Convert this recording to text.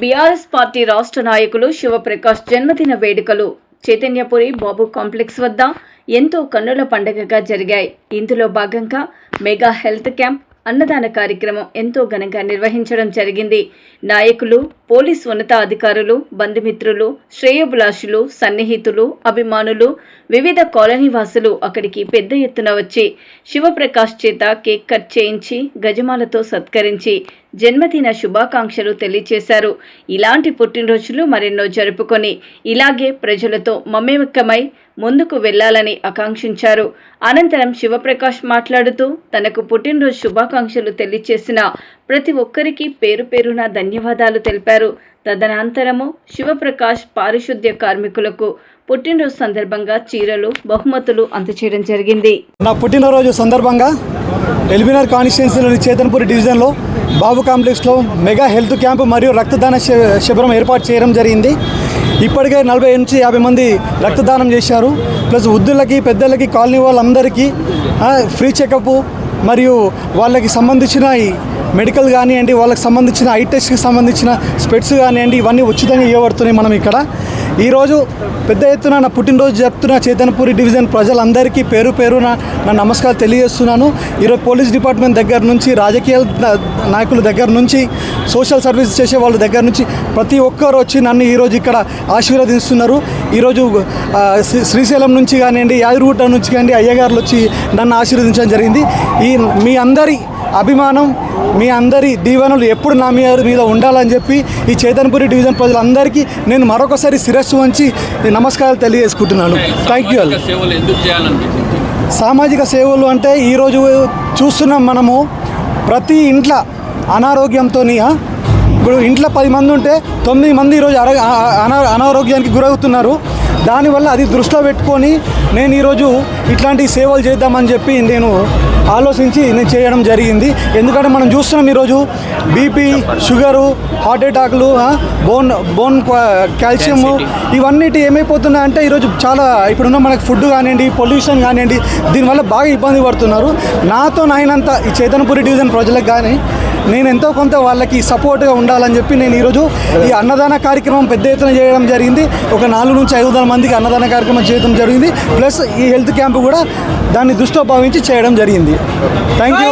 BRS party రాష్ట్ర నాయకులు శివప్రకాష్ జన్మదిన వేడుకలు చైతన్యపురి బాబు కాంప్లెక్స్ వద్ద ఎంతో కన్నుల పండుగగా జరిగాయి. ఇందులో భాగంగా మెగా హెల్త్ క్యాంప్, అన్నదాన కార్యక్రమం ఎంతో ఘనంగా నిర్వహించడం జరిగింది. నాయకులు, పోలీసు ఉన్నతాధికారులు, బంధుమిత్రులు, శ్రేయోభిలాషులు, సన్నిహితులు, అభిమానులు, వివిధ కాలనీవాసులు అక్కడికి పెద్ద ఎత్తున వచ్చి శివప్రకాష్ చేత కేక్ కట్ చేయించి గజమాలతో సత్కరించి జన్మదిన శుభాకాంక్షలు తెలియజేశారు. ఇలాంటి పుట్టినరోజులు మరెన్నో జరుపుకొని ఇలాగే ప్రజలతో మమేకమై ముందుకు వెళ్లాలని ఆకాంక్షించారు. అనంతరం శివప్రకాష్ మాట్లాడుతూ తనకు పుట్టినరోజు శుభాకాంక్షలు తెలియజేసిన ప్రతి ఒక్కరికి పేరు పేరున ధన్యవాదాలు తెలిపారు. తదనంతరము శివప్రకాష్ పారిశుద్ధ్య కార్మికులకు పుట్టినరోజు సందర్భంగా చీరలు, బహుమతులు అందజేయడం జరిగింది. నా పుట్టినరోజు సందర్భంగా ఎల్బీనగర్ కాన్స్టిట్యున్సీలోని చైతన్యపురి డివిజన్లో బాబు కాంప్లెక్స్లో మెగా హెల్త్ క్యాంపు మరియు రక్తదాన శిబిరం ఏర్పాటు చేయడం జరిగింది. ఇప్పటికే 40 నుంచి 50 మంది రక్తదానం చేశారు. ప్లస్ వృద్ధులకి, పెద్దలకి, కాలనీ వాళ్ళందరికీ ఫ్రీ చెకప్ మరియు వాళ్ళకి సంబంధించిన మెడికల్ కానివ్వండి, వాళ్ళకి సంబంధించిన ఐ టెస్ట్కి సంబంధించిన స్పెట్స్ కానివ్వండి, ఇవన్నీ ఉచితంగా ఇవ్వబడుతున్నాయి. మనం ఇక్కడ ఈరోజు పెద్ద ఎత్తున నా పుట్టినరోజు జరుపుతున్న చైతన్యపురి డివిజన్ ప్రజలందరికీ పేరు పేరున నా నమస్కారాలు తెలియజేస్తున్నాను. ఈరోజు పోలీస్ డిపార్ట్మెంట్ దగ్గర నుంచి, రాజకీయ నాయకుల దగ్గర నుంచి, సోషల్ సర్వీస్ చేసే వాళ్ళ దగ్గర నుంచి ప్రతి ఒక్కరు వచ్చి నన్ను ఈరోజు ఇక్కడ ఆశీర్వదిస్తున్నారు. ఈరోజు శ్రీశైలం నుంచి కానివ్వండి, యాదగిరిగుట్ట నుంచి కానివ్వండి, అయ్యగారులు వచ్చి నన్ను ఆశీర్వదించడం జరిగింది. మీ అందరి అభిమానం, మీ అందరి దీవెనలు ఎప్పుడు నా మీద ఉండాలని చెప్పి ఈ చైతన్యపురి డివిజన్ ప్రజలందరికీ నేను మరొకసారి శిరస్సు వంచి నమస్కారాలు తెలియజేసుకుంటున్నాను. Thank you. సామాజిక సేవలు అంటే ఈరోజు చూస్తున్నాం మనము, ప్రతి ఇంట్లో అనారోగ్యంతో, ఇప్పుడు ఇంట్లో 10 మంది ఉంటే 9 మంది ఈరోజు అనారోగ్యానికి గురవుతున్నారు. దానివల్ల అది దృష్టిలో పెట్టుకొని నేను ఈరోజు ఇట్లాంటి సేవలు చేద్దామని చెప్పి నేను ఆలోచించి నేను చేయడం జరిగింది. ఎందుకంటే మనం చూస్తున్నాం ఈరోజు బీపీ, షుగరు, హార్ట్ అటాక్లు, బోన్ కాల్షియము ఇవన్నిటి ఏమైపోతున్నాయి అంటే ఈరోజు చాలా ఇప్పుడున్న మనకు ఫుడ్ కానివ్వండి, పొల్యూషన్ కానివ్వండి, దీనివల్ల బాగా ఇబ్బంది పడుతున్నారు. నాతో నాయనంత ఈ చైతన్యపురి డివిజన్ ప్రజలకు కానీ నేను ఎంతో కొంత వాళ్ళకి సపోర్ట్గా ఉండాలని చెప్పి నేను ఈరోజు ఈ అన్నదాన కార్యక్రమం పెద్ద ఎత్తున చేయడం జరిగింది. ఒక 400 నుంచి 500 మందికి అన్నదాన కార్యక్రమం చేయడం జరిగింది. ప్లస్ ఈ హెల్త్ క్యాంపు కూడా దాన్ని దృష్టిలో భావించి చేయడం జరిగింది. Thank you.